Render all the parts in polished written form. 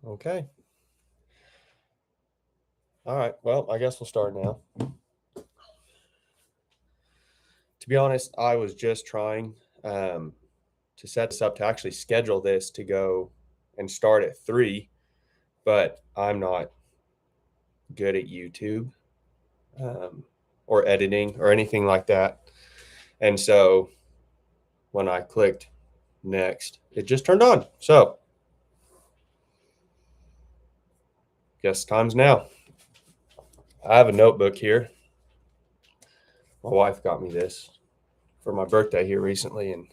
Okay. All right. Well, I guess we'll start now. To be honest, I was just trying to set this up to actually schedule this to go and start at 3, but I'm not good at YouTube um, or editing or anything like that. And so when I clicked next, it just turned on. So guess time's now. I have a notebook here. My wife got me this for my birthday here recently, and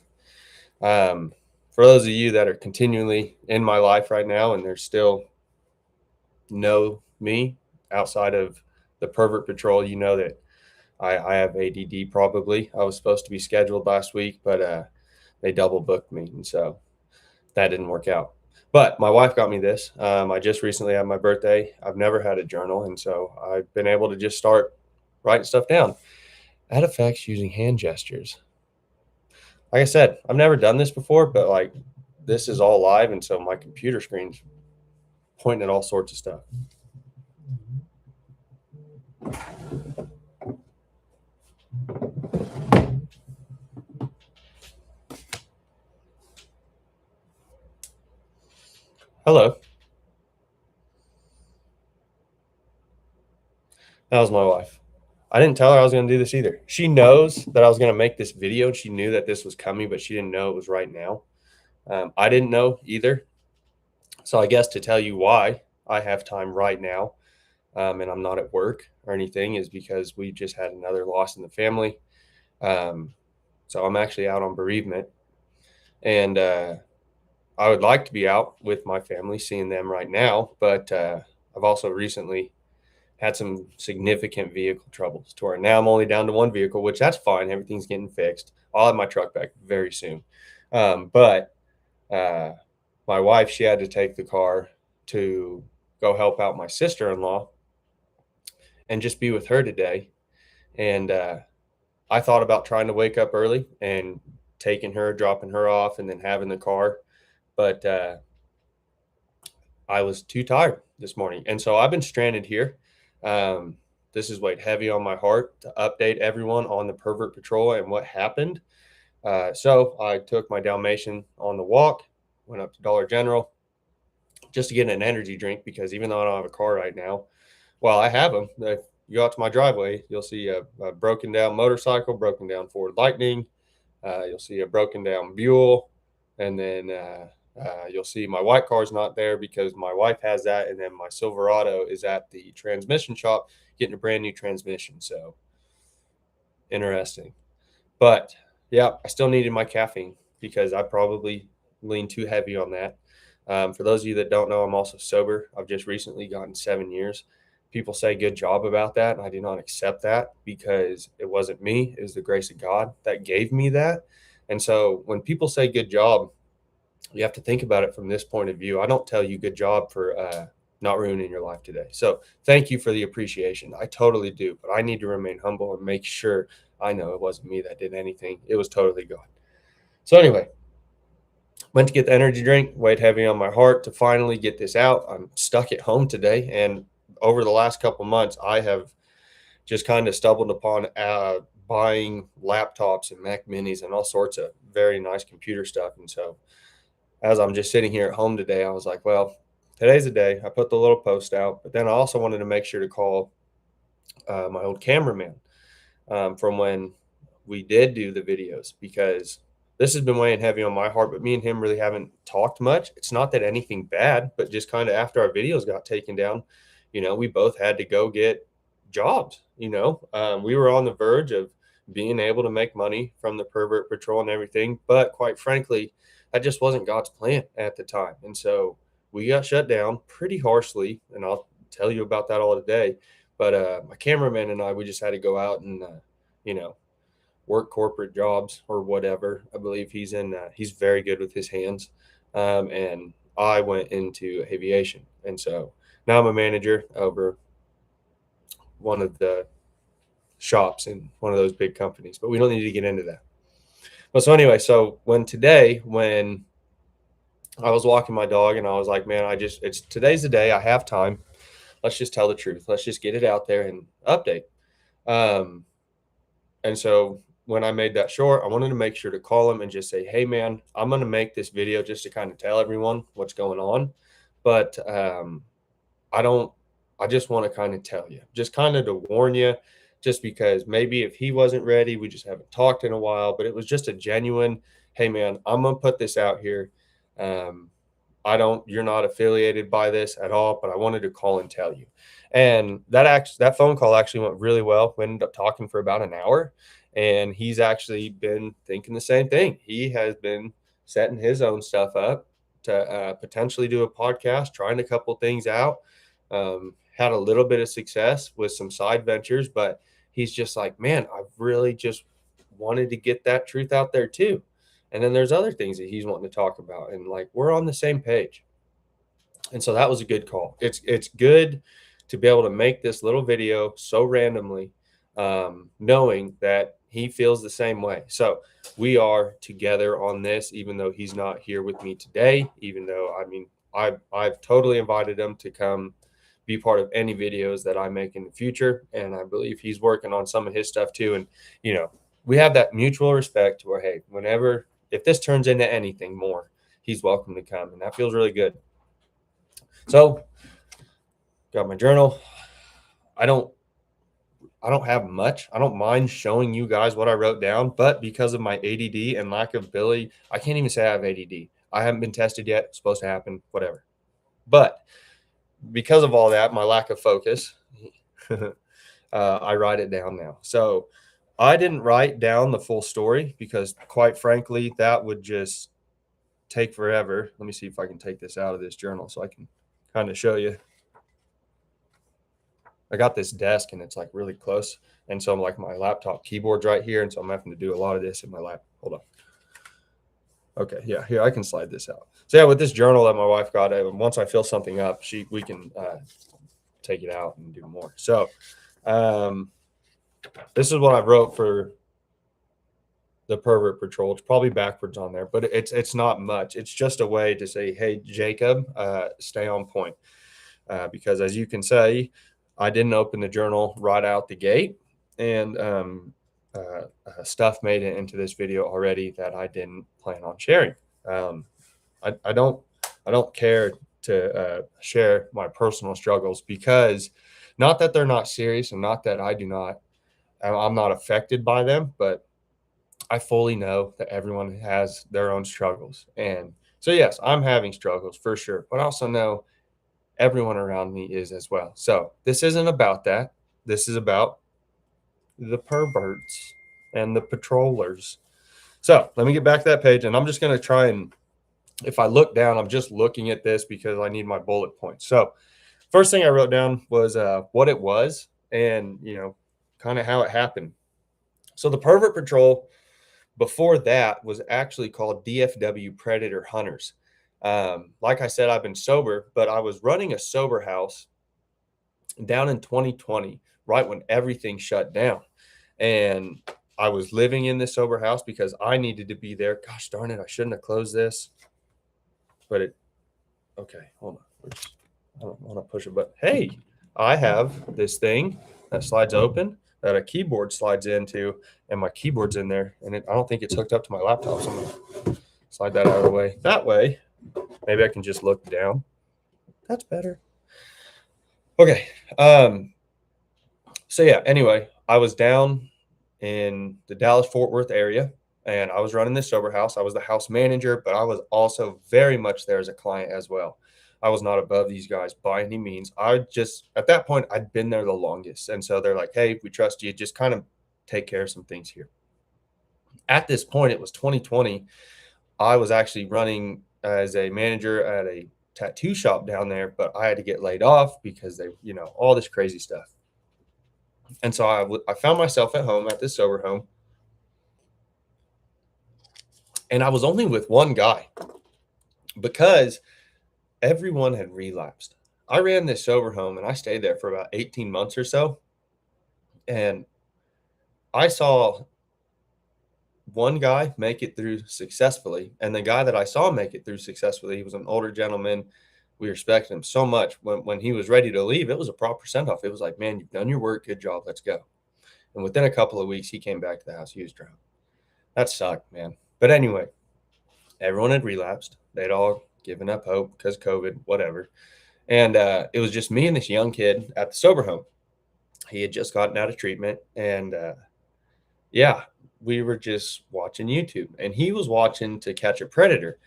for those of you that are continually in my life right now and there's still know me outside of the Pervert Patrol, you know that I have ADD probably. I was supposed to be scheduled last week, but they double booked me, and so that didn't work out. But my wife got me this. I just recently had my birthday. I've never had a journal, and so I've been able to just start writing stuff down. Add effects using hand gestures. Like I said, I've never done this before, but like this is all live, and so my computer screen's pointing at all sorts of stuff. Hello. That was my wife. I didn't tell her I was going to do this either. She knows that I was going to make this video. She knew that this was coming, but she didn't know it was right now. I didn't know either. So I guess to tell you why I have time right now and I'm not at work or anything is because we just had another loss in the family. So I'm actually out on bereavement. And I would like to be out with my family, seeing them right now. But I've also recently had some significant vehicle troubles to where now I'm only down to one vehicle, which that's fine. Everything's getting fixed. I'll have my truck back very soon. But uh, my wife, she had to take the car to go help out my sister-in-law and just be with her today. And I thought about trying to wake up early and taking her, dropping her off, and then having the car. But I was too tired this morning. And so I've been stranded here. Um, this is weighed heavy on my heart to update everyone on the Pervert Patrol and what happened. So I took my Dalmatian on the walk, went up to Dollar General just to get an energy drink because even though I don't have a car right now, well, I have them. If you go out to my driveway, you'll see a broken down motorcycle, broken down Ford Lightning. You'll see a broken down Buell, and then you'll see my white car's not there because my wife has that, and then my Silverado is at the transmission shop getting a brand new transmission. So interesting, but yeah, I still needed my caffeine because I probably leaned too heavy on that. For those of you that don't know, I'm also sober. I've just recently gotten 7 years. People say good job about that, and I do not accept that because it wasn't me. It was the grace of God that gave me that. And so when people say good job, you have to think about it from this point of view. I don't tell you good job for not ruining your life today. So thank you for the appreciation. I totally do, but I need to remain humble and make sure I know it wasn't me that did anything. It was totally God. So anyway, went to get the energy drink, weighed heavy on my heart to finally get this out. I'm stuck at home today. And over the last couple months, I have just kind of stumbled upon buying laptops and Mac minis and all sorts of very nice computer stuff. And so as I'm just sitting here at home today, I was like, well, today's the day. I put the little post out, but then I also wanted to make sure to call my old cameraman from when we did do the videos because this has been weighing heavy on my heart, but me and him really haven't talked much. It's not that anything bad, but just kind of after our videos got taken down, we both had to go get jobs. We were on the verge of being able to make money from the Pervert Patrol and everything, but quite frankly, that just wasn't God's plan at the time. And so we got shut down pretty harshly, and I'll tell you about that all today. But my cameraman and I, we just had to go out and, work corporate jobs or whatever. I believe he's very good with his hands. And I went into aviation. And so now I'm a manager over one of the shops in one of those big companies, but we don't need to get into that. But so anyway, when I was walking my dog and I was like, man, it's today's the day. I have time. Let's just tell the truth. Let's just get it out there and update. Um, and so when I made that short, I wanted to make sure to call him and just say, hey, man, I'm going to make this video just to kind of tell everyone what's going on. But I don't, I just want to kind of tell you, just kind of to warn you, just because maybe if he wasn't ready, we just haven't talked in a while, but it was just a genuine, hey, man, I'm going to put this out here. Um, you're not affiliated by this at all, but I wanted to call and tell you. And that phone call actually went really well. We ended up talking for about an hour, and he's actually been thinking the same thing. He has been setting his own stuff up to potentially do a podcast, trying a couple things out. Had a little bit of success with some side ventures, but he's just like, man, I've really just wanted to get that truth out there too. And then there's other things that he's wanting to talk about, and like we're on the same page. And so that was a good call. It's good to be able to make this little video so randomly, knowing that he feels the same way. So we are together on this, even though he's not here with me today. Even though I've totally invited him to come be part of any videos that I make in the future, and I believe he's working on some of his stuff too. And we have that mutual respect to where, hey, whenever if this turns into anything more, he's welcome to come, and that feels really good. So, got my journal. I don't have much. I don't mind showing you guys what I wrote down, but because of my ADD and lack of ability, I can't even say I have ADD. I haven't been tested yet. It's supposed to happen, whatever. But because of all that, my lack of focus, I write it down now. So I didn't write down the full story because, quite frankly, that would just take forever. Let me see if I can take this out of this journal so I can kind of show you. I got this desk and it's like really close. And so I'm like, my laptop keyboard's right here. And so I'm having to do a lot of this in my lap. Hold on. Okay. Yeah. Here, I can slide this out. So yeah, with this journal that my wife got, once I fill something up, we can take it out and do more. So this is what I wrote for the Pervert Patrol. It's probably backwards on there, but it's not much. It's just a way to say, hey, Jacob, stay on point. Because as you can say, I didn't open the journal right out the gate, and stuff made it into this video already that I didn't plan on sharing. I don't care to share my personal struggles, because not that they're not serious and not that I'm not affected by them, but I fully know that everyone has their own struggles. And so, yes, I'm having struggles for sure, but I also know everyone around me is as well. So this isn't about that. This is about the perverts and the patrollers. So let me get back to that page, and I'm just going to try and, if I look down, I'm just looking at this because I need my bullet points. So first thing I wrote down was what it was and, kind of how it happened. So the Pervert Patrol, before that, was actually called DFW Predator Hunters. Like I said, I've been sober, but I was running a sober house down in 2020, right when everything shut down. And I was living in this sober house because I needed to be there. Gosh darn it, I shouldn't have closed this. But okay, hold on. I don't want to push it, but hey, I have this thing that slides open that a keyboard slides into, and my keyboard's in there, and I don't think it's hooked up to my laptop. So I'm going to slide that out of the way. That way, maybe I can just look down. That's better. Okay. So yeah, anyway, I was down in the Dallas-Fort Worth area, and I was running this sober house. I was the house manager, but I was also very much there as a client as well. I was not above these guys by any means. At that point, I'd been there the longest. And so they're like, hey, we trust you. Just kind of take care of some things here. At this point, it was 2020. I was actually running as a manager at a tattoo shop down there, but I had to get laid off because all this crazy stuff. And so I found myself at home at this sober home, and I was only with one guy because everyone had relapsed. I ran this sober home and I stayed there for about 18 months or so. And I saw one guy make it through successfully, and the guy that I saw make it through successfully, he was an older gentleman. We respected him so much. When he was ready to leave, it was a proper send off. It was like, man, you've done your work, good job, let's go. And within a couple of weeks, he came back to the house. He was drowned. That sucked, man. But anyway, everyone had relapsed. They'd all given up hope because COVID, whatever. And it was just me and this young kid at the sober home. He had just gotten out of treatment, and yeah, we were just watching YouTube, and he was watching To Catch a Predator.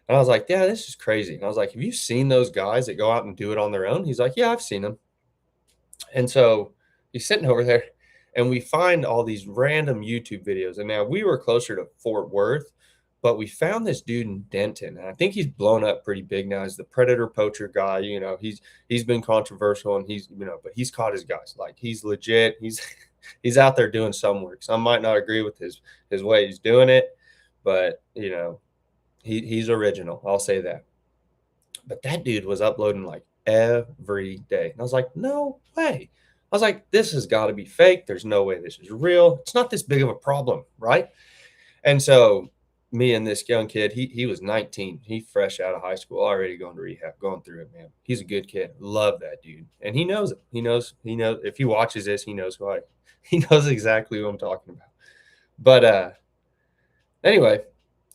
And I was like, yeah, this is crazy. And I was like, have you seen those guys that go out and do it on their own? He's like, yeah, I've seen them. And so he's sitting over there, and we find all these random YouTube videos. And now we were closer to Fort Worth, but we found this dude in Denton, and I think he's blown up pretty big now. He's the predator poacher guy. He's been controversial, and but he's caught his guys. Like, he's legit. He's he's out there doing some work. Some might not agree with his way he's doing it, but he's original. I'll say that. But that dude was uploading like every day. And I was like, no way. I was like, this has got to be fake. There's no way this is real. It's not this big of a problem, right? And so me and this young kid, he was 19. He fresh out of high school, already going to rehab, going through it, man. He's a good kid. Love that dude. And he knows it. He knows if he watches this, he knows he knows exactly who I'm talking about. But anyway,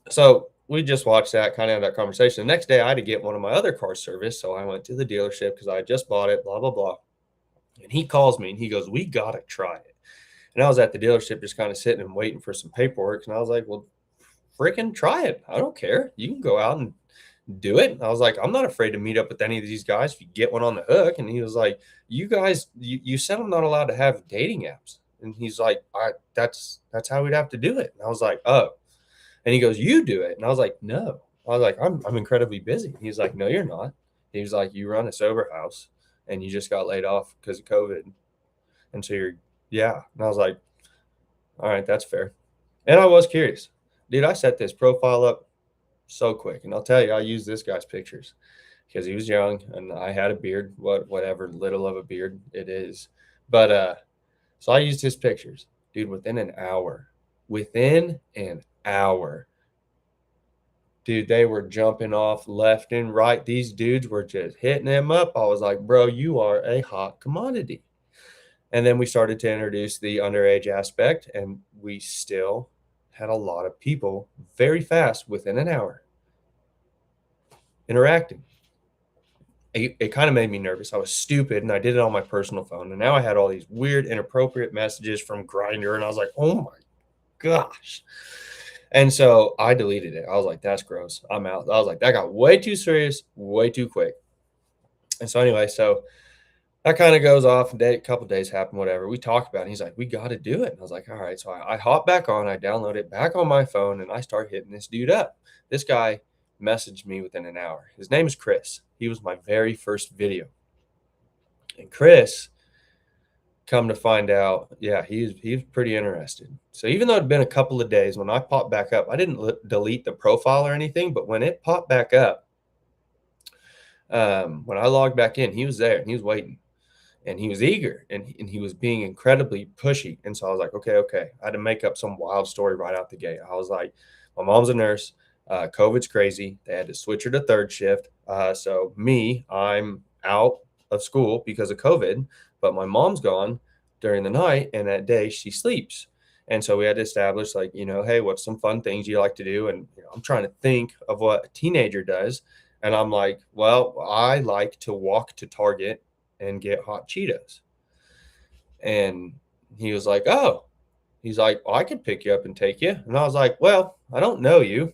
so we just watched that, kind of had that conversation. The next day I had to get one of my other cars serviced. So I went to the dealership because I had just bought it, blah, blah, blah. And he calls me and he goes, we got to try it. And I was at the dealership just kind of sitting and waiting for some paperwork. And I was like, well, freaking try it. I don't care. You can go out and do it. I was like, I'm not afraid to meet up with any of these guys if you get one on the hook. And he was like, you guys, you said I'm not allowed to have dating apps. And he's like, that's how we'd have to do it. And I was like, oh. And he goes, you do it. And I was like, no. I was like, I'm incredibly busy. He's like, no, you're not. He was like, you run a sober house and you just got laid off because of COVID. And so yeah. And I was like, all right, that's fair. And I was curious. Dude, I set this profile up so quick. And I'll tell you, I used this guy's pictures because he was young and I had a beard, whatever little of a beard it is. But so I used his pictures. Dude, within an hour, dude, they were jumping off left and right. These dudes were just hitting him up. I was like, bro, you are a hot commodity. And then we started to introduce the underage aspect, and we still had a lot of people very fast within an hour interacting. It kind of made me nervous. I was stupid, and I did it on my personal phone. And now I had all these weird, inappropriate messages from Grindr, and I was like, oh my gosh. And so I deleted it. I was like, that's gross. I'm out. I was like, that got way too serious, way too quick. And so anyway, so that kind of goes off. A couple days happen, whatever. We talked about it. And he's like, we got to do it. And I was like, all right. So I hop back on. I download it back on my phone, and I start hitting this dude up. This guy messaged me within an hour. His name is Chris. He was my very first video. And Chris, come to find out, yeah, he was pretty interested. So even though it had been a couple of days, when I popped back up, I didn't delete the profile or anything, but when it popped back up, when I logged back in, he was there and he was waiting and he was eager and he was being incredibly pushy. And so I was like, okay. I had to make up some wild story right out the gate. I was like, my mom's a nurse. COVID's crazy. They had to switch her to third shift. So I'm out of school because of COVID, but my mom's gone during the night, and that day she sleeps. And so we had to establish, like, hey, what's some fun things you like to do? And I'm trying to think of what a teenager does. And I'm like, well, I like to walk to Target and get hot Cheetos. And he was like, oh, he's like, well, I could pick you up and take you. And I was like, well, I don't know you.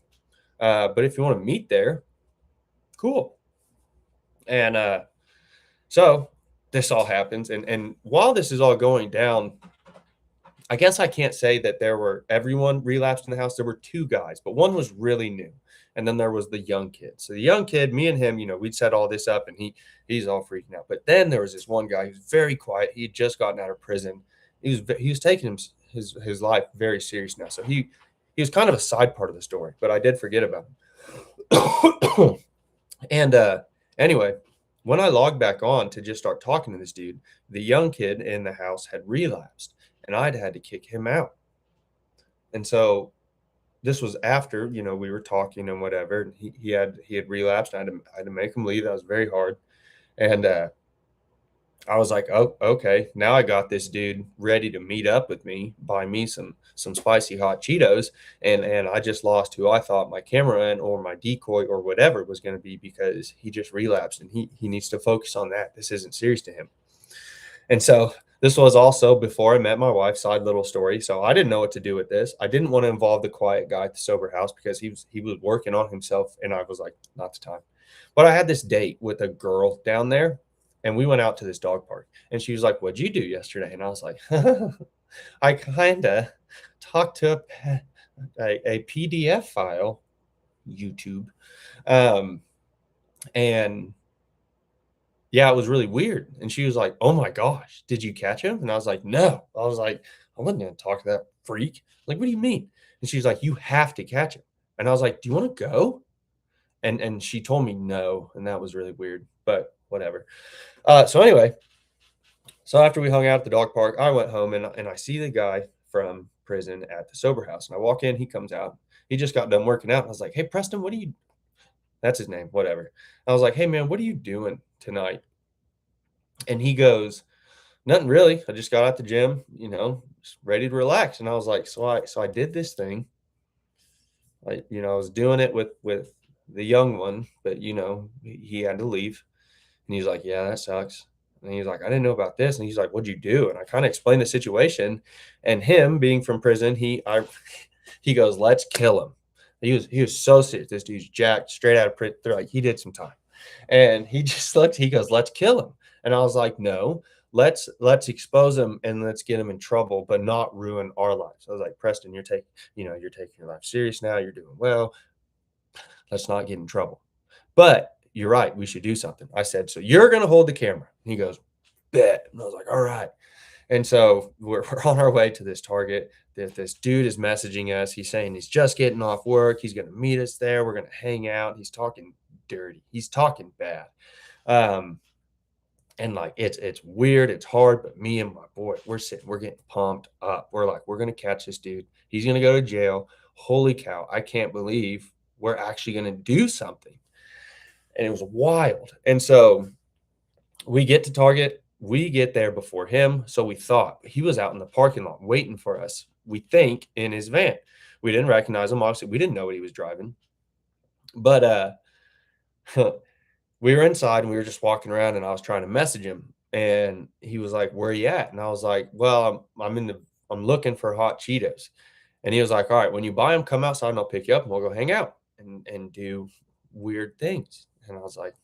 But if you want to meet there, cool. And so this all happens. And while this is all going down, I guess I can't say that everyone relapsed in the house. There were two guys, but one was really new. And then there was the young kid. So the young kid, me and him, we'd set all this up, and he's all freaking out. But then there was this one guy who's very quiet. He had just gotten out of prison. He was taking his life very serious now. So he was kind of a side part of the story, but I did forget about him. And anyway, when I logged back on to just start talking to this dude, the young kid in the house had relapsed, and I'd had to kick him out. And so this was after, we were talking and whatever. And he had relapsed. I had to make him leave. That was very hard. And I was like, "Oh, okay. Now I got this dude ready to meet up with me, buy me some spicy hot Cheetos, and I just lost who I thought my cameraman or my decoy or whatever was going to be because he just relapsed and he needs to focus on that. This isn't serious to him." And so this was also before I met my wife, side little story. So I didn't know what to do with this. I didn't want to involve the quiet guy at the sober house because he was working on himself, and I was like, not the time. But I had this date with a girl down there, and we went out to this dog park. And she was like, "What'd you do yesterday?" And I was like, I kinda talked to a PDF file, YouTube, um, and yeah, it was really weird. And she was like, "Oh my gosh, did you catch him?" And I was like, "No." I was like, "I wasn't gonna talk to that freak." Like, "What do you mean?" And she's like, "You have to catch him." And I was like, "Do you wanna go?" And she told me no, and that was really weird, but whatever. So anyway, so after we hung out at the dog park, I went home and I see the guy from prison at the sober house. And I walk in, he comes out. He just got done working out. I was like, "Hey, Preston, what are you?" That's his name, whatever. I was like, "Hey, man, what are you doing tonight?" And he goes, "Nothing really. I just got out the gym, just ready to relax." And I was like, "So I did this thing. I was doing it with the young one, but he had to leave." And he's like, "Yeah, that sucks." And he's like, "I didn't know about this." And he's like, "What'd you do?" And I kind of explained the situation. And him being from prison, he goes, "Let's kill him." He was so serious. This dude's jacked, straight out of prison. They're like, he did some time. And he just looked, he goes, "Let's kill him." And I was like, "No, let's expose him and let's get him in trouble, but not ruin our lives." I was like, "Preston, you're taking your life serious now. You're doing well. Let's not get in trouble. But you're right, we should do something." I said, "So you're gonna hold the camera." And he goes, "Bet." And I was like, "All right." And so we're on our way to this Target. This dude is messaging us. He's saying he's just getting off work. He's gonna meet us there. We're gonna hang out. He's talking dirty. He's talking bad. Um, and like it's weird, it's hard, but me and my boy, we're getting pumped up. We're like, we're gonna catch this dude. He's gonna go to jail. Holy cow, I can't believe we're actually gonna do something. And it was wild. And so we get to Target, we get there before him. So we thought he was out in the parking lot waiting for us, we think, in his van. We didn't recognize him. Obviously, we didn't know what he was driving. But we were inside and we were just walking around and I was trying to message him. And he was like, "Where are you at?" And I was like, "Well, I'm looking for hot Cheetos." And he was like, "All right, when you buy them, come outside and I'll pick you up and we'll go hang out and do weird things." And I was like,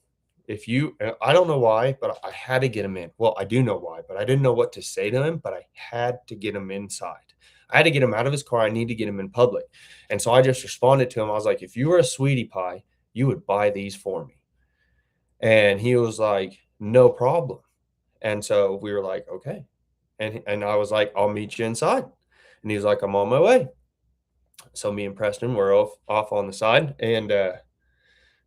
if you I don't know why, but I had to get him in. Well, I do know why, but I didn't know what to say to him, but I had to get him inside. I had to get him out of his car. I need to get him in public. And so I just responded to him. I was like, "If you were a sweetie pie, you would buy these for me." And he was like, "No problem." And so we were like, "Okay." And I was like, "I'll meet you inside." And he was like, "I'm on my way." So me and Preston were off on the side, and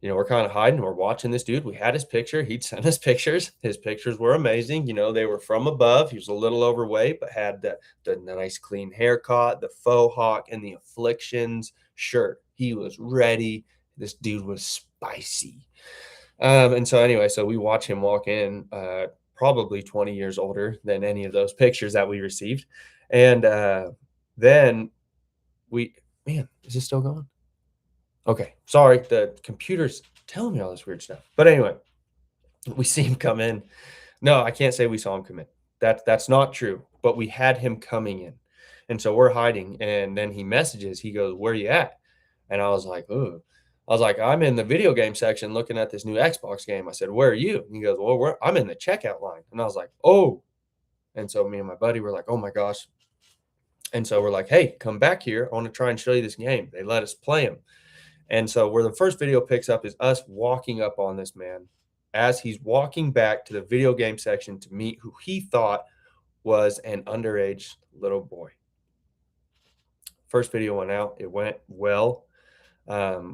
we're kind of hiding. We're watching this dude. We had his picture. He'd sent us pictures. His pictures were amazing. They were from above. He was a little overweight, but had the nice clean haircut, the faux hawk, and the afflictions shirt. He was ready. This dude was spicy. And so anyway, so we watch him walk in, probably 20 years older than any of those pictures that we received. And then we, man, is this still going? Okay, sorry, the computer's telling me all this weird stuff. But anyway, we see him come in. No, I can't say we saw him come in. That's not true. But we had him coming in. And so we're hiding. And then he messages, he goes, "Where you at?" And I was like, "Oh." I was like, "I'm in the video game section looking at this new Xbox game." I said, "Where are you?" And he goes, "Well, I'm in the checkout line." And I was like, "Oh." And so me and my buddy were like, "Oh my gosh." And so we're like, "Hey, come back here. I want to try and show you this game." They let us play him. And so where the first video picks up is us walking up on this man as he's walking back to the video game section to meet who he thought was an underage little boy. First video went out. It went well.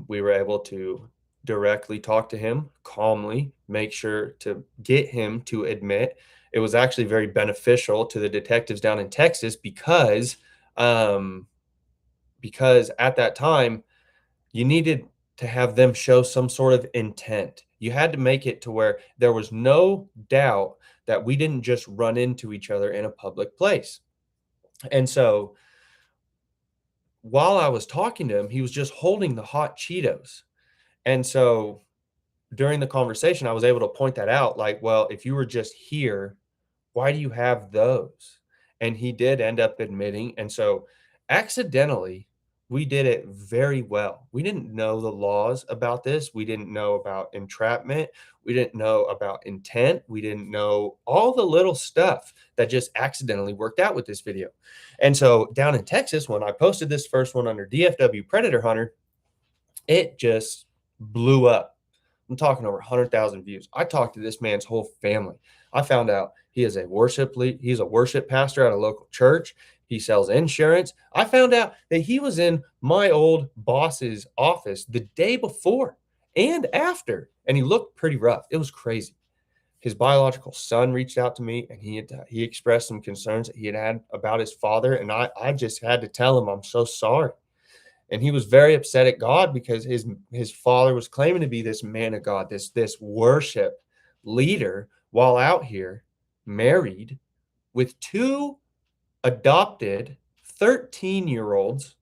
We were able to directly talk to him calmly, make sure to get him to admit. It was actually very beneficial to the detectives down in Texas um, because at that time, you needed to have them show some sort of intent. You had to make it to where there was no doubt that we didn't just run into each other in a public place. And so while I was talking to him, he was just holding the hot Cheetos. And so during the conversation, I was able to point that out like, well, if you were just here, why do you have those? And he did end up admitting. And so accidentally, we did it very well. We didn't know the laws about this. We didn't know about entrapment. We didn't know about intent. We didn't know all the little stuff that just accidentally worked out with this video. And so down in Texas, when I posted this first one under DFW Predator Hunter, it just blew up. I'm talking over 100,000 views. I talked to this man's whole family. I found out he's a worship pastor at a local church. He sells insurance. I found out that he was in my old boss's office the day before and after, and he looked pretty rough. It was crazy. His biological son reached out to me, and he expressed some concerns that he had about his father, and I just had to tell him I'm so sorry. And he was very upset at God because his father was claiming to be this man of God, this worship leader, while out here married with two adopted 13-year-olds,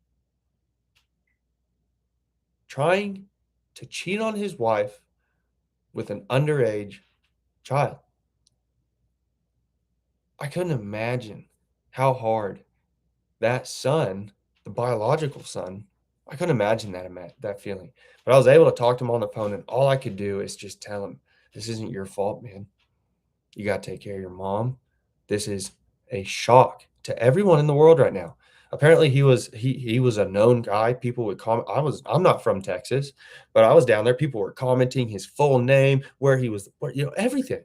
trying to cheat on his wife with an underage child. I couldn't imagine how hard that son, the biological son, I couldn't imagine that feeling. But I was able to talk to him on the phone, and all I could do is just tell him, this isn't your fault, man. You got to take care of your mom. This is a shock to everyone in the world right now. Apparently he was a known guy. People would comment. I'm not from Texas, but I was down there. People were commenting his full name, where he was, everything.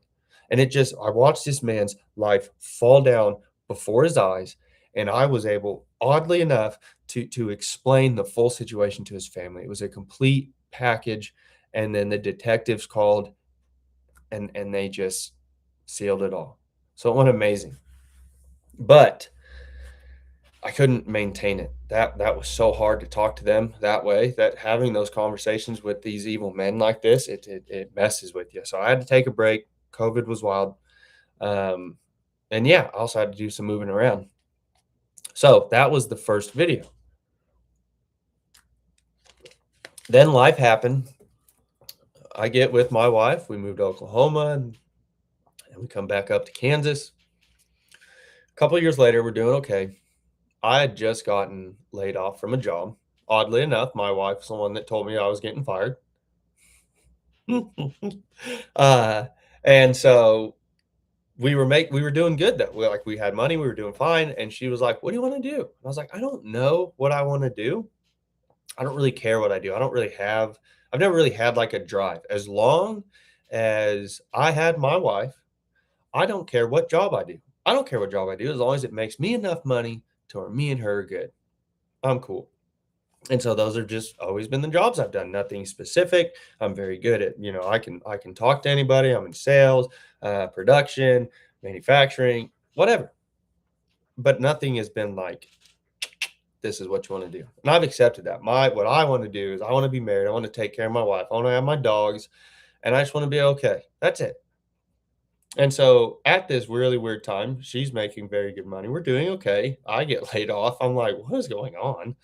And I watched this man's life fall down before his eyes, and I was able, oddly enough, to explain the full situation to his family. It was a complete package, and then the detectives called, and they just sealed it all. So it went amazing. But I couldn't maintain it. That was so hard to talk to them that way, that having those conversations with these evil men like this, it messes with you. So I had to take a break. COVID was wild. Um, and yeah, I also had to do some moving around. So that was the first video. Then life happened. I get with my wife. We moved to Oklahoma, and we come back up to Kansas. A couple of years later, we're doing okay. I had just gotten laid off from a job. Oddly enough, my wife's the one that told me I was getting fired. uh, and so we were doing good though. We had money, we were doing fine. And she was like, "What do you want to do?" And I was like, "I don't know what I want to do. I don't really care what I do. I've never really had like a drive. As long as I had my wife, I don't care what job I do. I don't care what job I do as long as it makes me enough money to where me and her are good. I'm cool." And so those are just always been the jobs I've done. Nothing specific. I'm very good at, I can talk to anybody. I'm in sales, production, manufacturing, whatever. But nothing has been like, this is what you want to do. And I've accepted that. What I want to do is I want to be married. I want to take care of my wife. I want to have my dogs, and I just want to be okay. That's it. And so at this really weird time, she's making very good money. We're doing okay. I get laid off. I'm like, what is going on?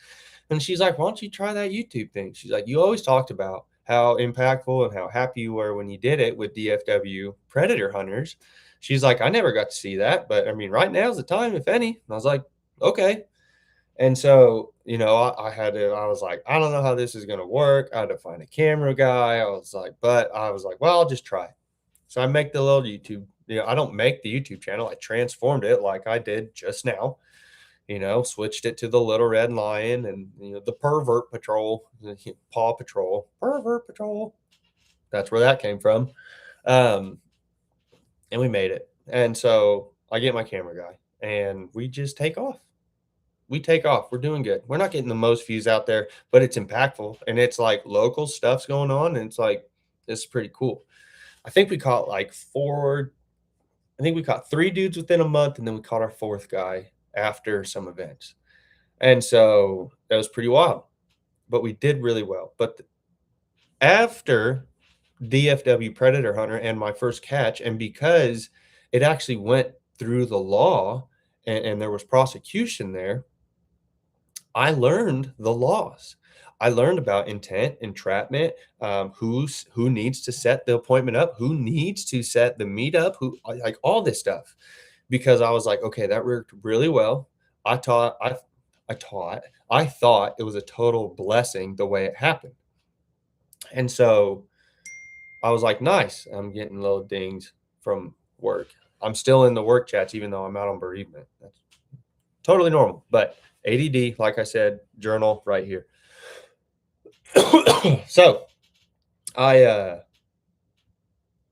And she's like, "Why don't you try that YouTube thing?" She's like, "You always talked about how impactful and how happy you were when you did it with DFW Predator Hunters." She's like, "I never got to see that, but I mean, right now's the time, if any." And I was like, "Okay." And so, I was like, I don't know how this is going to work. I had to find a camera guy. I was like, well, I'll just try. So I make the little YouTube, I don't make the YouTube channel. I transformed it like I did just now, switched it to the Little Red Lion and, the Pervert Patrol, the Paw Patrol, Pervert Patrol. That's where that came from. And we made it. And so I get my camera guy and we just take off. We take off. We're doing good. We're not getting the most views out there, but it's impactful. And it's like local stuff's going on. And it's like, this is pretty cool. I think we caught three dudes within a month. And then we caught our fourth guy after some events. And so that was pretty wild, but we did really well. But after DFW Predator Hunter and my first catch, and because it actually went through the law and there was prosecution there, I learned the laws. I learned about intent, entrapment, who needs to set the appointment up, who needs to set the meetup, who like all this stuff, because I was like, okay, that worked really well. I taught, I taught, I thought it was a total blessing the way it happened, and so I was like, nice. I'm getting little dings from work. I'm still in the work chats, even though I'm out on bereavement. That's totally normal, but ADD, like I said, journal right here. So I uh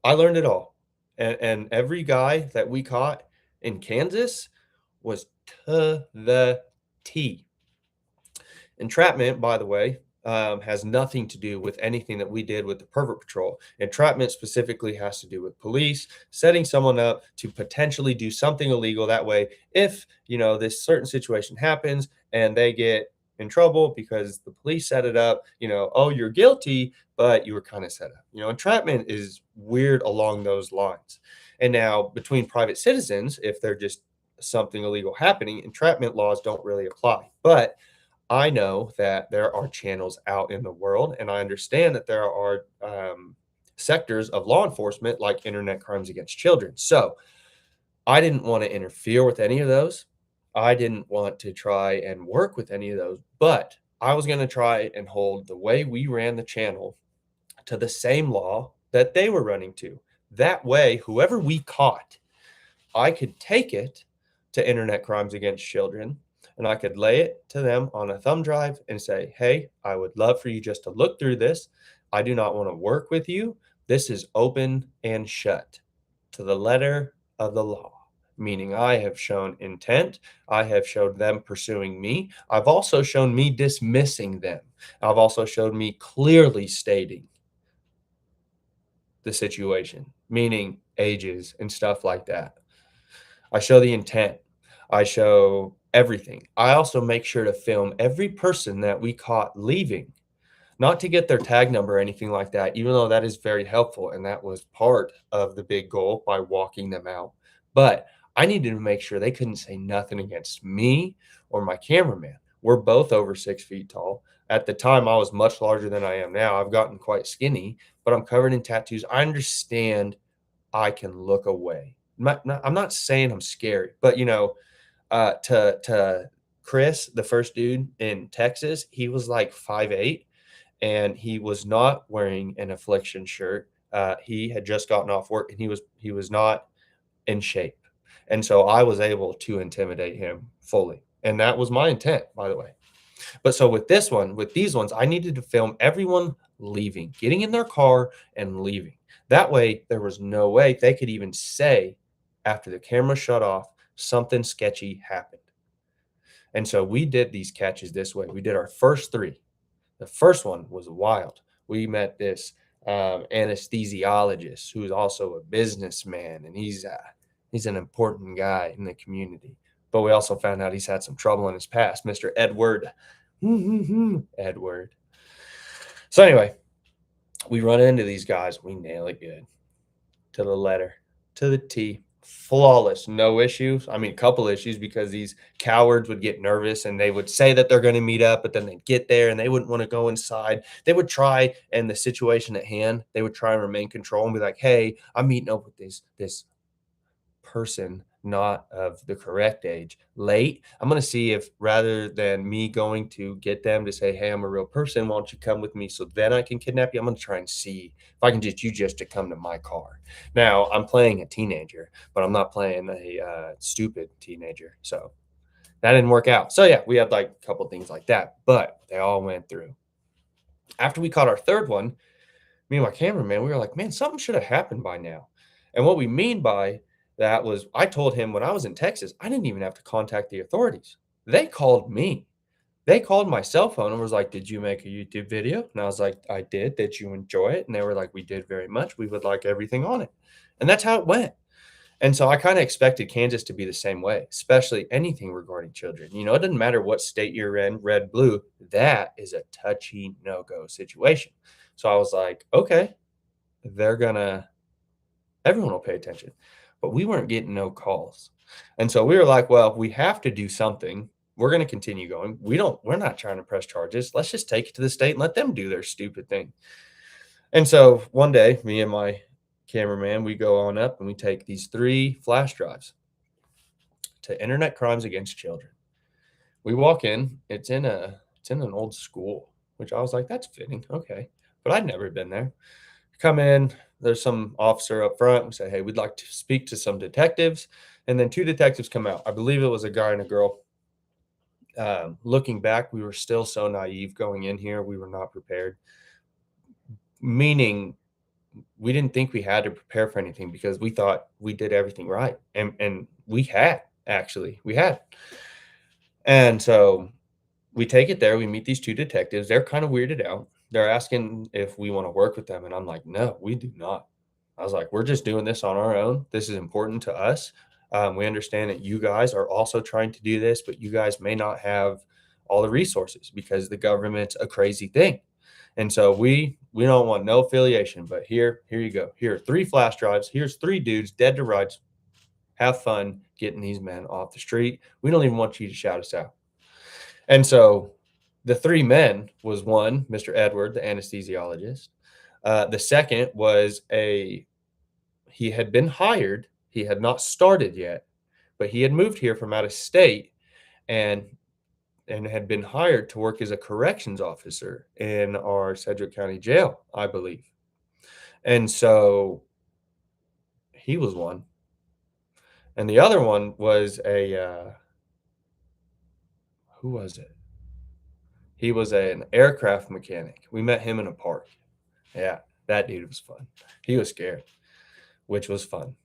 I learned it all. And every guy that we caught in Kansas was to the T. Entrapment, by the way, has nothing to do with anything that we did with the Pervert Patrol. Entrapment specifically has to do with police setting someone up to potentially do something illegal. That way, if this certain situation happens and they get in trouble because the police set it up, oh, you're guilty, but you were kind of set up. Entrapment is weird along those lines. And now between private citizens, if they're just something illegal happening, entrapment laws don't really apply. But I know that there are channels out in the world, and I understand that there are sectors of law enforcement like internet crimes against children. So I didn't want to interfere with any of those. I didn't want to try and work with any of those, but I was going to try and hold the way we ran the channel to the same law that they were running to. That way, whoever we caught, I could take it to internet crimes against children and I could lay it to them on a thumb drive and say, hey, I would love for you just to look through this. I do not want to work with you. This is open and shut to the letter of the law, meaning I have shown intent. I have showed them pursuing me. I've also shown me dismissing them. I've also showed me clearly stating the situation, meaning ages and stuff like that. I show the intent. I show everything. I also make sure to film every person that we caught leaving, not to get their tag number or anything like that, even though that is very helpful. And that was part of the big goal by walking them out. But I needed to make sure they couldn't say nothing against me or my cameraman. We're both over 6 feet tall. At the time, I was much larger than I am now. I've gotten quite skinny, but I'm covered in tattoos. I understand I can look away. I'm not saying I'm scary, but to Chris, the first dude in Texas, he was like 5'8", and he was not wearing an affliction shirt. He had just gotten off work, and he was not in shape, and so I was able to intimidate him fully, and that was my intent, by the way. But so with these ones, I needed to film everyone leaving, getting in their car and leaving. That way, there was no way they could even say after the camera shut off, something sketchy happened. And so we did these catches this way. We did our first three. The first one was wild. We met this anesthesiologist who's also a businessman, and he's an important guy in the community. But we also found out he's had some trouble in his past, Mr. Edward. Edward. So anyway, we run into these guys. We nail it good to the letter, to the T. Flawless, no issues. I mean, a couple issues because these cowards would get nervous and they would say that they're going to meet up, but then they'd get there and they wouldn't want to go inside. They would try, and the situation at hand, they would try and remain control and be like, hey, I'm meeting up with this person not of the correct age late. I'm going to see if rather than me going to get them to say, hey, I'm a real person, why don't you come with me so then I can kidnap you? I'm going to try and see if I can get you just to come to my car. Now, I'm playing a teenager, but I'm not playing a stupid teenager. So that didn't work out. So yeah, we had like a couple things like that, but they all went through. After we caught our third one, me and my cameraman, we were like, man, something should have happened by now. And what we mean by that was I told him when I was in Texas, I didn't even have to contact the authorities. They called me. They called my cell phone and was like, did you make a YouTube video? And I was like, I did. Did you enjoy it? And they were like, we did very much. We would like everything on it. And that's how it went. And so I kind of expected Kansas to be the same way, especially anything regarding children. You know, it doesn't matter what state you're in, red, blue, that is a touchy no go situation. So I was like, okay, they're gonna, everyone will pay attention. But we weren't getting no calls. And so we were like, well, we have to do something. We're going to continue going. We're not trying to press charges. Let's just take it to the state and let them do their stupid thing. And so one day, me and my cameraman, we go on up and we take these 3 flash drives to Internet Crimes Against Children. We walk in, it's in an old school, which I was like, that's fitting. Okay. But I'd never been there. Come in, there's some officer up front. We say, hey, we'd like to speak to some detectives. And then 2 detectives come out. I believe it was a guy and a girl. Looking back, we were still so naive going in here. We were not prepared, meaning we didn't think we had to prepare for anything because we thought we did everything right. And we had, actually, we had. And so we take it there. We meet these 2 detectives. They're kind of weirded out. They're asking if we want to work with them. And I'm like, no, we do not. I was like, we're just doing this on our own. This is important to us. We understand that you guys are also trying to do this, but you guys may not have all the resources because the government's a crazy thing. And so we don't want no affiliation, but here you go. Here are 3 flash drives. Here's 3 dudes dead to rights. Have fun getting these men off the street. We don't even want you to shout us out. And so the 3 men was one, Mr. Edward, the anesthesiologist. The second was he had been hired. He had not started yet, but he had moved here from out of state and had been hired to work as a corrections officer in our Sedgwick County jail, I believe. And so he was one. And the other one was who was it? He was an aircraft mechanic. We met him in a park. Yeah, that dude was fun. He was scared, which was fun.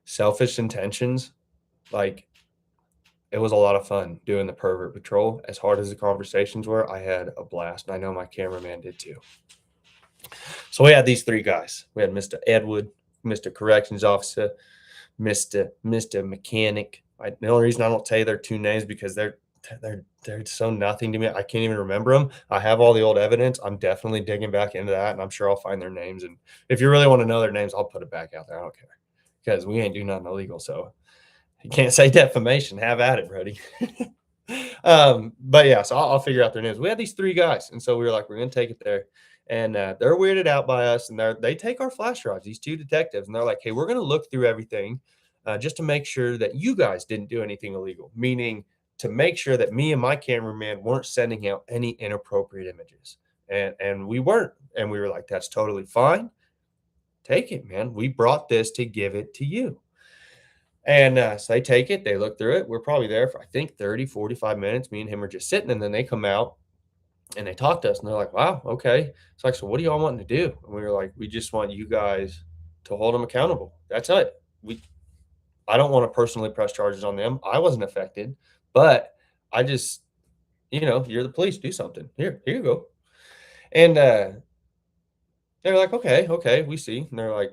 Selfish intentions, like it was a lot of fun doing the Pervert Patrol. As hard as the conversations were, I had a blast. And I know my cameraman did too. So we had these 3 guys. We had Mr. Edward, Mr. Corrections Officer, Mr. Mechanic. The only reason I don't tell you their 2 names because they're so nothing to me. I can't even remember them. I have all the old evidence. I'm definitely digging back into that, and I'm sure I'll find their names. And if you really want to know their names, I'll put it back out there. I don't care because we ain't doing nothing illegal. So you can't say defamation. Have at it, Brody. But yeah, so I'll figure out their names. We had these 3 guys, and so we were like, we're gonna take it there. And they're weirded out by us, and they take our flash drives, these 2 detectives, and they're like, hey, we're gonna look through everything just to make sure that you guys didn't do anything illegal, meaning to make sure that me and my cameraman weren't sending out any inappropriate images. And we weren't. And we were like, that's totally fine. Take it, man. We brought this to give it to you. And so they take it, they look through it. We're probably there for, I think, 30, 45 minutes. Me and him are just sitting, and then they come out and they talk to us, and they're like, wow, okay. It's like, so what do y'all want to do? And we were like, we just want you guys to hold them accountable. That's it. I don't want to personally press charges on them. I wasn't affected, but I just, you're the police, do something. Here you go. And they're like, okay, we see. And they're like,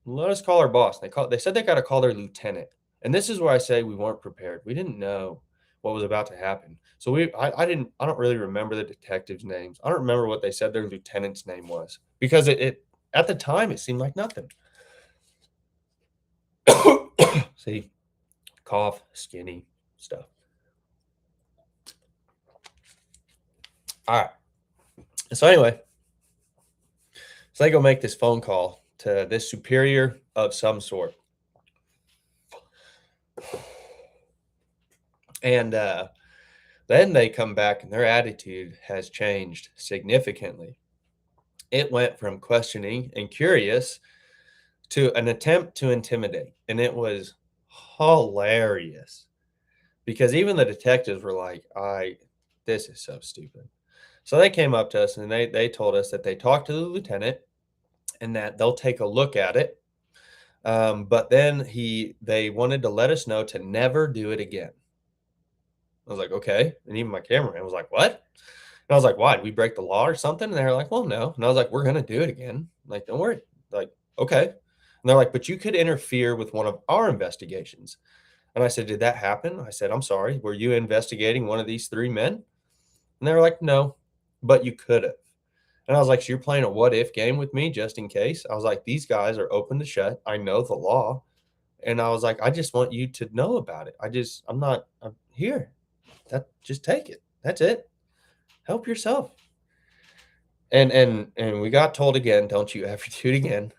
let us call our boss. They said they got to call their lieutenant. And this is where I say we weren't prepared. We didn't know what was about to happen. So I don't really remember the detectives' names. I don't remember what they said their lieutenant's name was because it at the time it seemed like nothing. See, cough, skinny stuff. All right. So anyway, so they go make this phone call to this superior of some sort. And then they come back and their attitude has changed significantly. It went from questioning and curious to an attempt to intimidate. And it was hilarious because even the detectives were like, this is so stupid. So they came up to us and they told us that they talked to the lieutenant and that they'll take a look at it. But then they wanted to let us know to never do it again. I was like, okay. And even my cameraman was like, what? And I was like, why? Did we break the law or something? And they were like, well, no. And I was like, we're going to do it again. Like, don't worry. Like, okay. And they're like, but you could interfere with one of our investigations. And I said, did that happen? I said, I'm sorry. Were you investigating one of these three men? And they were like, no, but you could have. And I was like, so you're playing a what if game with me just in case? I was like, these guys are open to shut. I know the law. And I was like, I just want you to know about it. I'm here. Just take it. That's it. Help yourself. And we got told again, don't you ever do it again,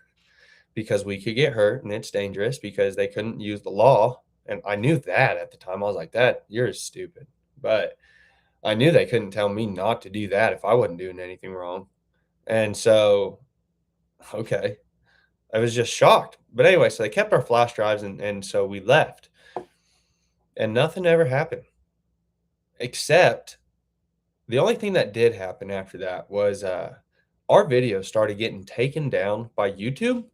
because we could get hurt and it's dangerous because they couldn't use the law. And I knew that at the time. I was like, that you're stupid. But I knew they couldn't tell me not to do that if I wasn't doing anything wrong. And so, okay, I was just shocked. But anyway, so they kept our flash drives and so we left and nothing ever happened, except the only thing that did happen after that was our videos started getting taken down by YouTube.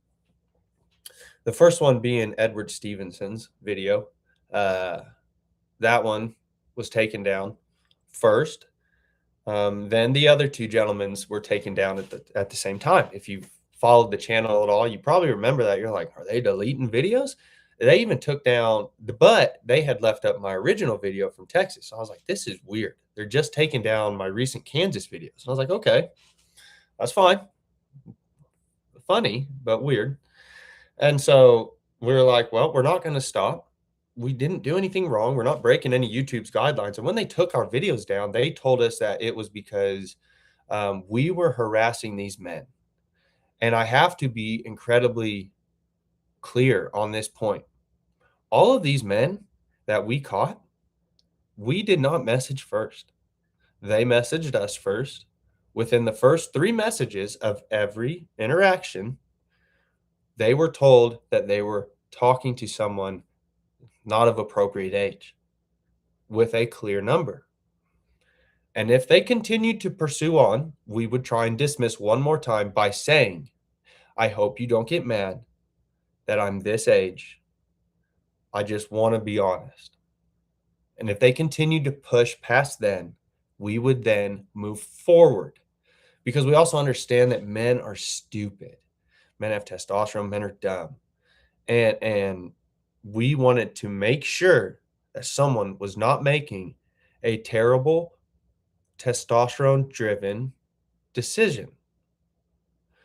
The first one being Edward Stevenson's video. Uh, that one was taken down first. Then the other two gentlemen's were taken down at the same time. If you've followed the channel at all, you probably remember that. You're like, are they deleting videos? They even took down but they had left up my original video from Texas. So I was like, this is weird. They're just taking down my recent Kansas videos. And I was like, okay, that's fine. Funny, but weird. And so we were like, well, we're not going to stop. We didn't do anything wrong. We're not breaking any YouTube's guidelines. And when they took our videos down, they told us that it was because we were harassing these men. And I have to be incredibly clear on this point. All of these men that we caught, we did not message first. They messaged us first. Within the first 3 messages of every interaction, they were told that they were talking to someone not of appropriate age with a clear number. And if they continued to pursue on, we would try and dismiss one more time by saying, I hope you don't get mad that I'm this age. I just want to be honest. And if they continued to push past then, we would then move forward, because we also understand that men are stupid. Men have testosterone, men are dumb. And we wanted to make sure that someone was not making a terrible testosterone driven decision.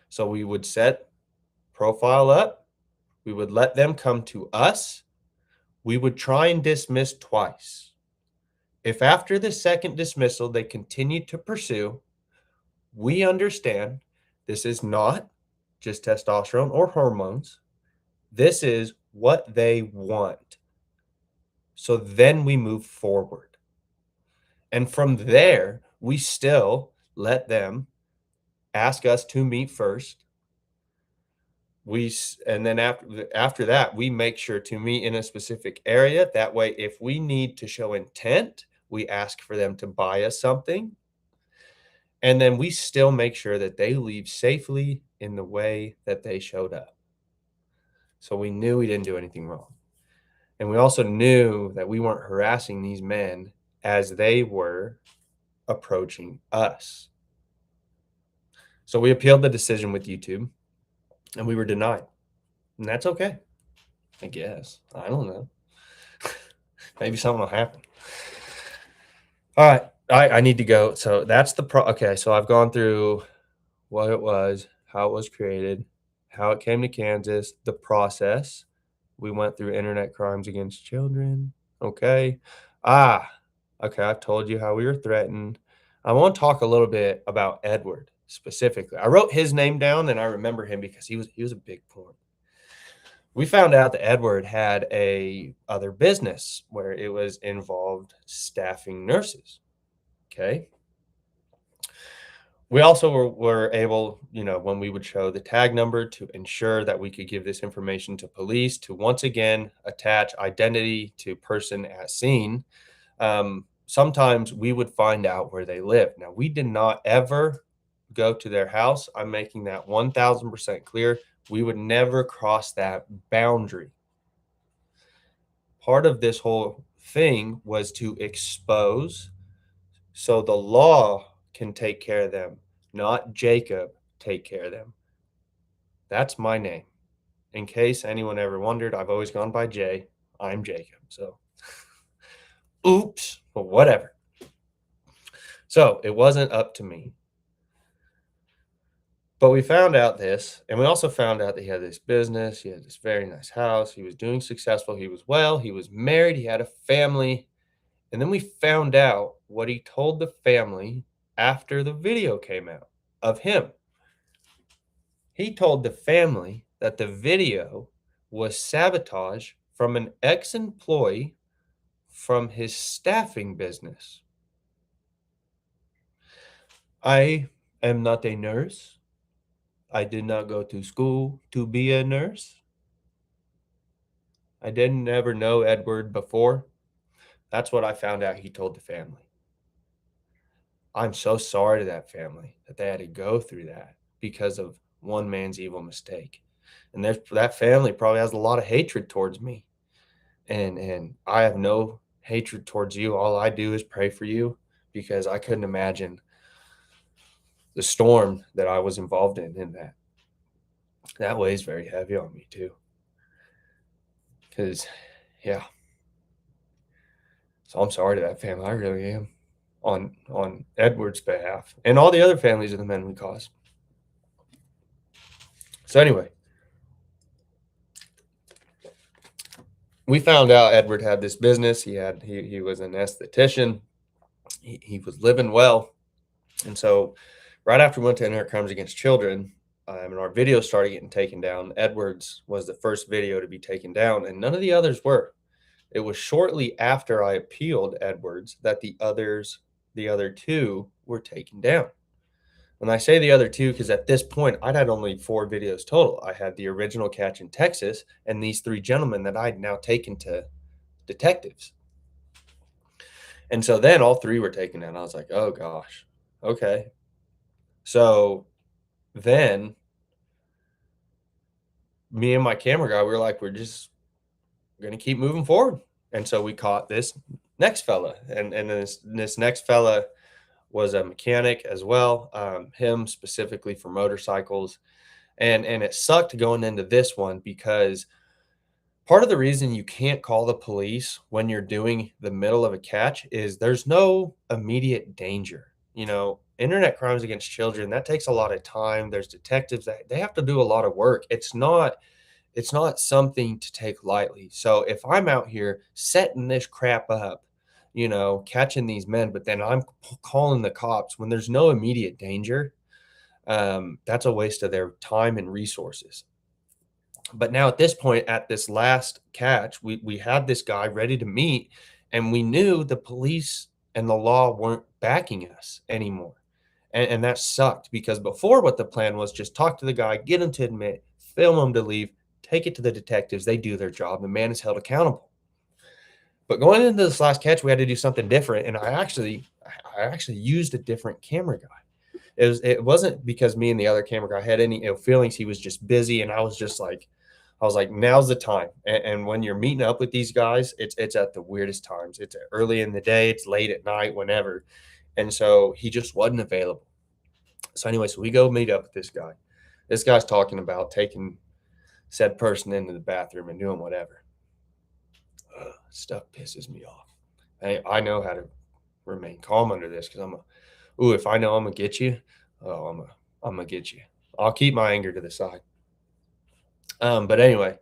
So we would set profile up, we would let them come to us, we would try and dismiss twice. If after the second dismissal they continue to pursue, we understand this is not just testosterone or hormones. This is what they want. So then we move forward. And from there, we still let them ask us to meet first. And then after that, we make sure to meet in a specific area. That way, if we need to show intent, we ask for them to buy us something. And then we still make sure that they leave safely in the way that they showed up. So we knew we didn't do anything wrong. And we also knew that we weren't harassing these men as they were approaching us. So we appealed the decision with YouTube and we were denied. And that's okay, I guess. I don't know. Maybe something will happen. All right. I need to go. So that's okay. So I've gone through what it was, how it was created, how it came to Kansas, the process. We went through internet crimes against children. Okay. Okay. I've told you how we were threatened. I want to talk a little bit about Edward specifically. I wrote his name down and I remember him because he was a big point. We found out that Edward had a other business where it was involved staffing nurses. Okay. We also were able, when we would show the tag number, to ensure that we could give this information to police to once again attach identity to person at scene. Sometimes we would find out where they live. Now, we did not ever go to their house. I'm making that 1000% clear. We would never cross that boundary. Part of this whole thing was to expose so the law can take care of them, not Jacob take care of them. That's my name. in case anyone ever wondered, I've always gone by Jay. I'm Jacob. So, oops, but whatever. So it wasn't up to me. But we found out this, and we also found out that he had this business. He had this very nice house. He was doing successful. He was well. He was married. He had a family. And then we found out what he told the family after the video came out of him. He told the family that the video was sabotage from an ex-employee from his staffing business. I am not a nurse. I did not go to school to be a nurse. I didn't ever know Edward before. That's what I found out he told the family. I'm so sorry to that family that they had to go through that because of one man's evil mistake. And that family probably has a lot of hatred towards me. And I have no hatred towards you. All I do is pray for you because I couldn't imagine the storm that I was involved in that. That weighs very heavy on me too. Because, yeah. So I'm sorry to that family. I really am on Edward's behalf and all the other families of the men we caused. So anyway, we found out Edward had this business. He was an esthetician. He was living well. And so right after we went to Internet Crimes Against Children, and our videos started getting taken down, Edward's was the first video to be taken down, and none of the others were. It was shortly after I appealed Edward's that the other two were taken down. When I say the other two, because at this point I'd had only 4 videos total. I had the original catch in Texas and these 3 gentlemen that I'd now taken to detectives. And so then all 3 were taken down. I was like, oh gosh, okay. So then me and my camera guy, we were like, we're just going to keep moving forward. And so we caught this next fella. And this next fella was a mechanic as well, him specifically for motorcycles. And it sucked going into this one because part of the reason you can't call the police when you're doing the middle of a catch is there's no immediate danger. You know, internet crimes against children, that takes a lot of time. There's detectives that they have to do a lot of work. It's not something to take lightly. So if I'm out here setting this crap up, you know, catching these men, but then I'm calling the cops when there's no immediate danger, that's a waste of their time and resources. But now at this point, at this last catch, we had this guy ready to meet, and we knew the police and the law weren't backing us anymore. And that sucked because before what the plan was just talk to the guy, get him to admit, film him to leave, take it to the detectives. They do their job. The man is held accountable. But going into this last catch, we had to do something different. And I actually used a different camera guy. It wasn't because me and the other camera guy had any ill feelings. He was just busy. And I was like, now's the time. And when you're meeting up with these guys, it's at the weirdest times. It's early in the day, it's late at night, whenever. And so he just wasn't available. So anyway, so we go meet up with this guy. This guy's talking about taking said person into the bathroom and doing whatever. Stuff pisses me off. I know how to remain calm under this because if I know I'm gonna get you, I'm gonna get you. I'll keep my anger to the side. But anyway,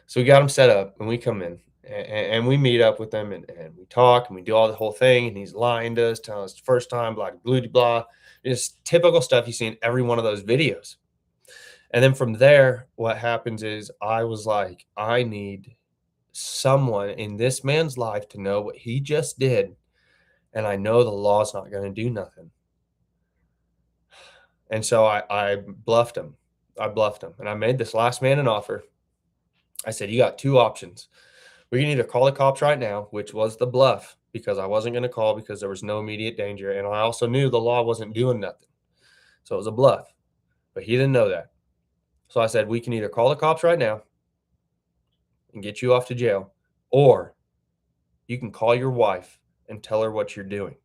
so we got him set up and we come in and we meet up with him and we talk and we do all the whole thing. And he's lying to us, telling us the first time, blah, blah, blah. Just typical stuff you see in every one of those videos. And then from there, what happens is I was like, I need someone in this man's life to know what he just did. And I know the law's not going to do nothing. And so I bluffed him. And I made this last man an offer. I said, you got 2 options. We can either call the cops right now, which was the bluff, because I wasn't going to call because there was no immediate danger. And I also knew the law wasn't doing nothing. So it was a bluff. But he didn't know that. So I said, we can either call the cops right now and get you off to jail, or you can call your wife and tell her what you're doing.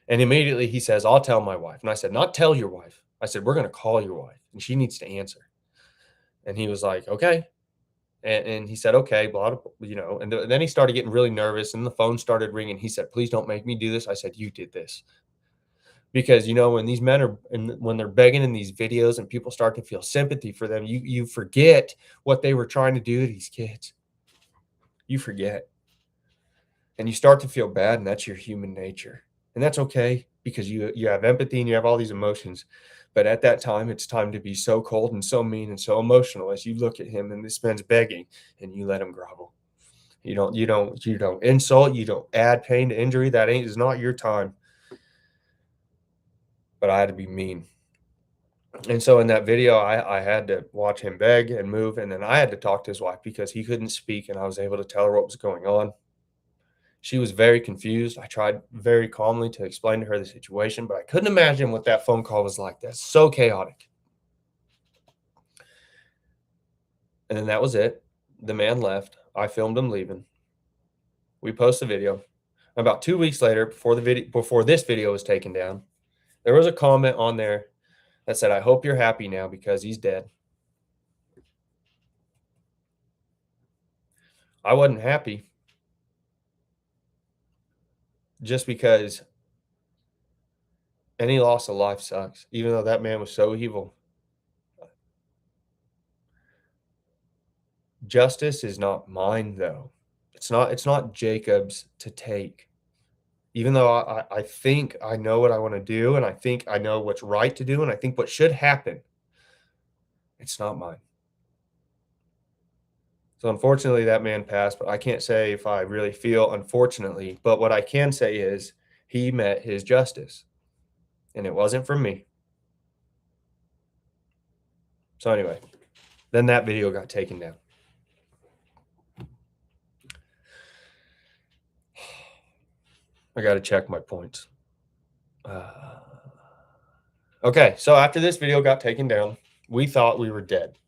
And immediately he says, I'll tell my wife. And I said, not tell your wife. I said, we're going to call your wife and she needs to answer. And he was like, okay. And he said, okay, blah, blah, and then he started getting really nervous and the phone started ringing. He said, please don't make me do this. I said, you did this. Because, when these men are, and when they're begging in these videos and people start to feel sympathy for them, you forget what they were trying to do to these kids. You forget. And you start to feel bad, and that's your human nature. And that's okay because you have empathy and you have all these emotions. But at that time, it's time to be so cold and so mean and so emotional as you look at him and this man's begging and you let him grovel. You don't insult, you don't add pain to injury. That is not your time. But I had to be mean. And so in that video, I had to watch him beg and move, and then I had to talk to his wife because he couldn't speak, and I was able to tell her what was going on. She was very confused. I tried very calmly to explain to her the situation, but I couldn't imagine what that phone call was like. That's so chaotic. And then that was it. The man left. I filmed him leaving. We posted the video. About 2 weeks later, before this video was taken down, there was a comment on there that said, "I hope you're happy now because he's dead." I wasn't happy just because any loss of life sucks, even though that man was so evil. Justice is not mine, though. It's not Jacob's to take. Even though I think I know what I wanna do, and I think I know what's right to do, and I think what should happen, it's not mine. So, unfortunately, that man passed, but I can't say if I really feel unfortunately, but what I can say is he met his justice, and it wasn't from me. So, anyway, then that video got taken down. I gotta check my points. Uh, okay, so after this video got taken down, we thought we were dead.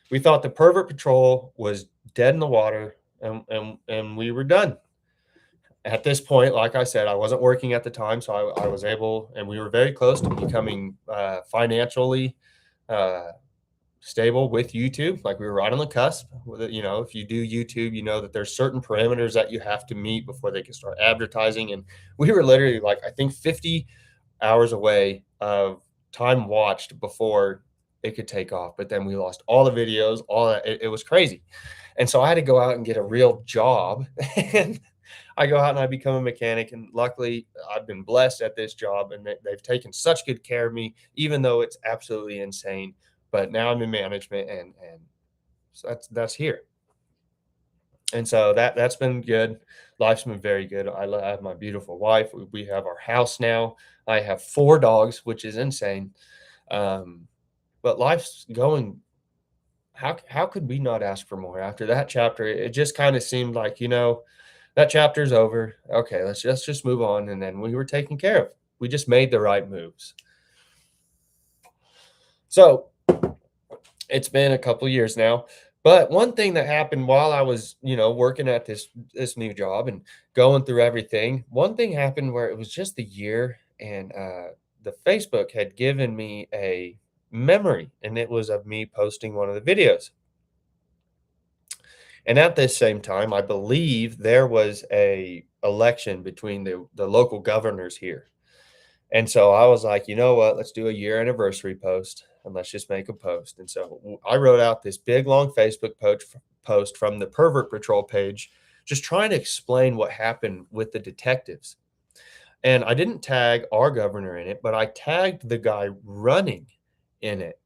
We thought the Pervert Patrol was dead in the water, and we were done. At this point, like I said, I wasn't working at the time, so I was able, and we were very close to becoming financially uh, stable with YouTube. Like we were right on the cusp. With it, if you do YouTube, you know that there's certain parameters that you have to meet before they can start advertising. And we were literally like, I think 50 hours away of time watched before it could take off. But then we lost all the videos, all that. It was crazy. And so I had to go out and get a real job. And I go out and I become a mechanic. And luckily, I've been blessed at this job, and they've taken such good care of me, even though it's absolutely insane. But now I'm in management, and so that's here. And so that's been good. Life's been very good. I have my beautiful wife. We have our house now. I have 4 dogs, which is insane. Um, but life's going. How could we not ask for more after that chapter? It just kind of seemed like, that chapter's over. Okay, let's just move on. And then we were taken care of. We just made the right moves. So it's been a couple years now. But one thing that happened while I was, working at this new job and going through everything, one thing happened where it was just the year, and the Facebook had given me a memory, and it was of me posting one of the videos. And at this same time, I believe there was a election between the local governors here. And so I was like, you know what? Let's do a year anniversary post, and let's just make a post. And so I wrote out this big long Facebook post from the Pervert Patrol page, just trying to explain what happened with the detectives. And I didn't tag our governor in it, but I tagged the guy running in it.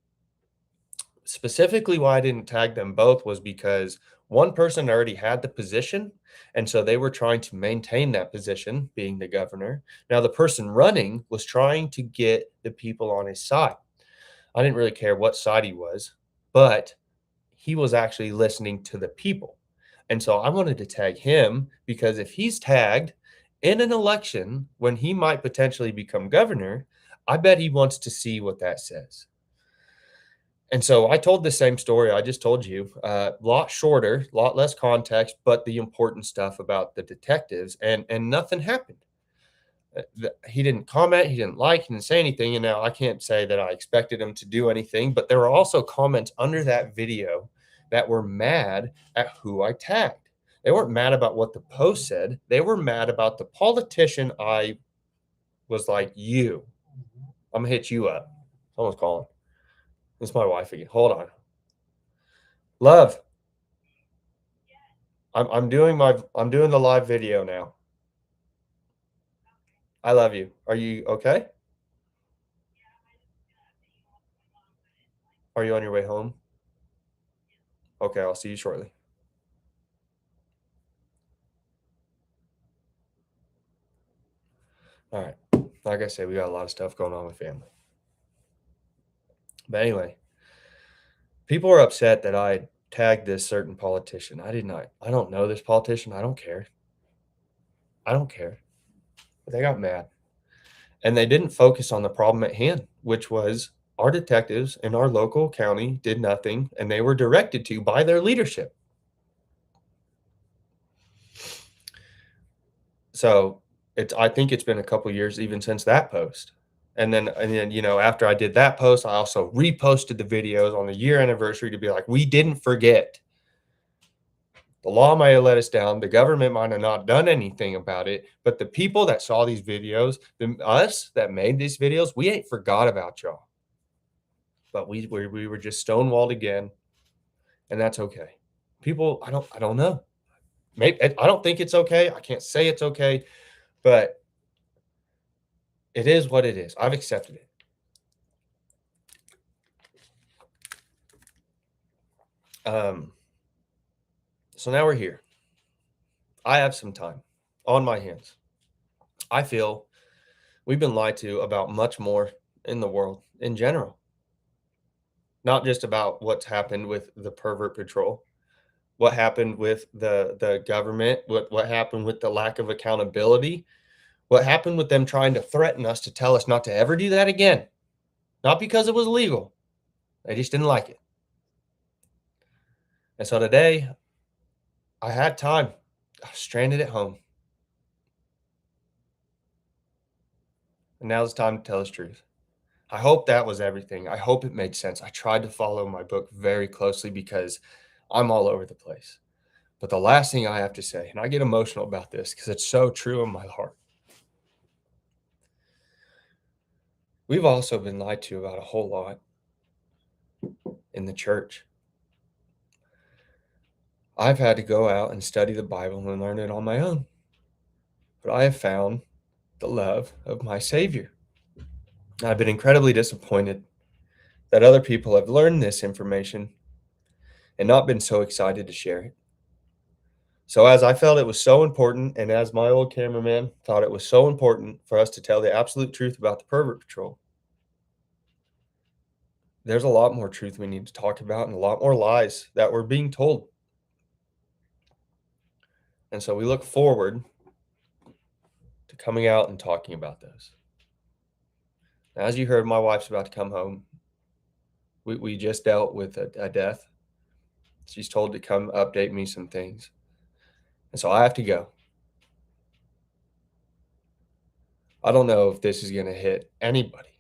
Specifically, why I didn't tag them both was because one person already had the position, and so they were trying to maintain that position, being the governor. Now, the person running was trying to get the people on his side. I didn't really care what side he was, but he was actually listening to the people. And so I wanted to tag him because if he's tagged in an election when he might potentially become governor, I bet he wants to see what that says. And so I told the same story I just told you, a lot shorter, a lot less context, but the important stuff about the detectives, and nothing happened. He didn't comment, he didn't like, he didn't say anything. And now I can't say that I expected him to do anything, but there were also comments under that video that were mad at who I tagged. They weren't mad about what the post said. They were mad about the politician. I was like, I'm gonna hit you up. Someone's calling. It's my wife again. Hold on. Love, I'm doing the live video now. I love you. Are you okay? Are you on your way home? Okay, I'll see you shortly. All right. Like I said, we got a lot of stuff going on with family. But anyway, people are upset that I tagged this certain politician. I did not. I don't know this politician. I don't care. I don't care. But they got mad. And they didn't focus on the problem at hand, which was our detectives in our local county did nothing and they were directed to by their leadership. So I think it's been a couple years even since that post. And then, after I did that post, I also reposted the videos on the year anniversary to be like, we didn't forget. The law might have let us down. The government might have not done anything about it. But the people that saw these videos, us that made these videos, we ain't forgot about y'all. But we were just stonewalled again, and that's okay. People, I don't know. Maybe I don't think it's okay. I can't say it's okay, but it is what it is. I've accepted it. So now we're here. I have some time on my hands. I feel we've been lied to about much more in the world in general, not just about what's happened with the Pervert Patrol, what happened with the government, what happened with the lack of accountability, what happened with them trying to threaten us to tell us not to ever do that again. Not because it was legal. They just didn't like it. And so today, I had time. I was stranded at home. And now it's time to tell the truth. I hope that was everything. I hope it made sense. I tried to follow my book very closely because I'm all over the place. But the last thing I have to say, and I get emotional about this because it's so true in my heart. We've also been lied to about a whole lot in the church. I've had to go out and study the Bible and learn it on my own. But I have found the love of my Savior. I've been incredibly disappointed that other people have learned this information and not been so excited to share it. So, as I felt it was so important, and as my old cameraman thought it was so important for us to tell the absolute truth about the Pervert Patrol, there's a lot more truth we need to talk about and a lot more lies that we're being told. And so we look forward to coming out and talking about those. As you heard, my wife's about to come home. We just dealt with a death. She's told to come update me some things. And so I have to go. I don't know if this is going to hit anybody,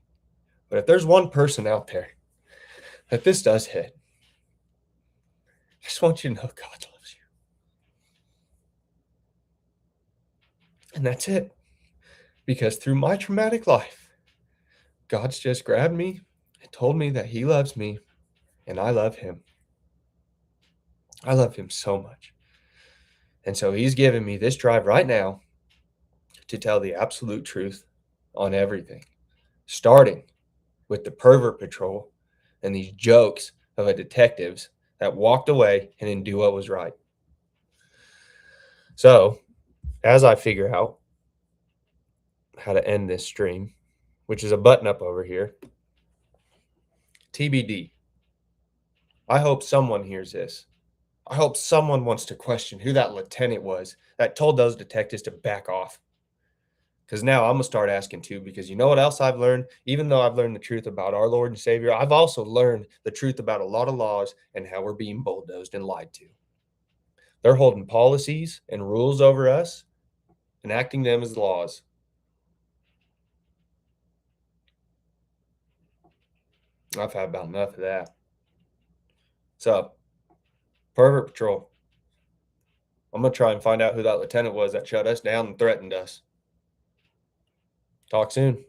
but if there's one person out there that this does hit, I just want you to know God loves you. And that's it. Because through my traumatic life, God's just grabbed me and told me that He loves me and I love Him. I love Him so much. And so He's given me this drive right now to tell the absolute truth on everything, starting with the Pervert Patrol and these jokes of a detectives that walked away and didn't do what was right. So, as I figure out how to end this stream, which is a button up over here, TBD. I hope someone hears this. I hope someone wants to question who that lieutenant was that told those detectives to back off. Because now I'm going to start asking too, because you know what else I've learned? Even though I've learned the truth about our Lord and Savior, I've also learned the truth about a lot of laws and how we're being bulldozed and lied to. They're holding policies and rules over us, enacting them as laws. I've had about enough of that. So, Pervert Patrol. I'm gonna try and find out who that lieutenant was that shut us down and threatened us. Talk soon.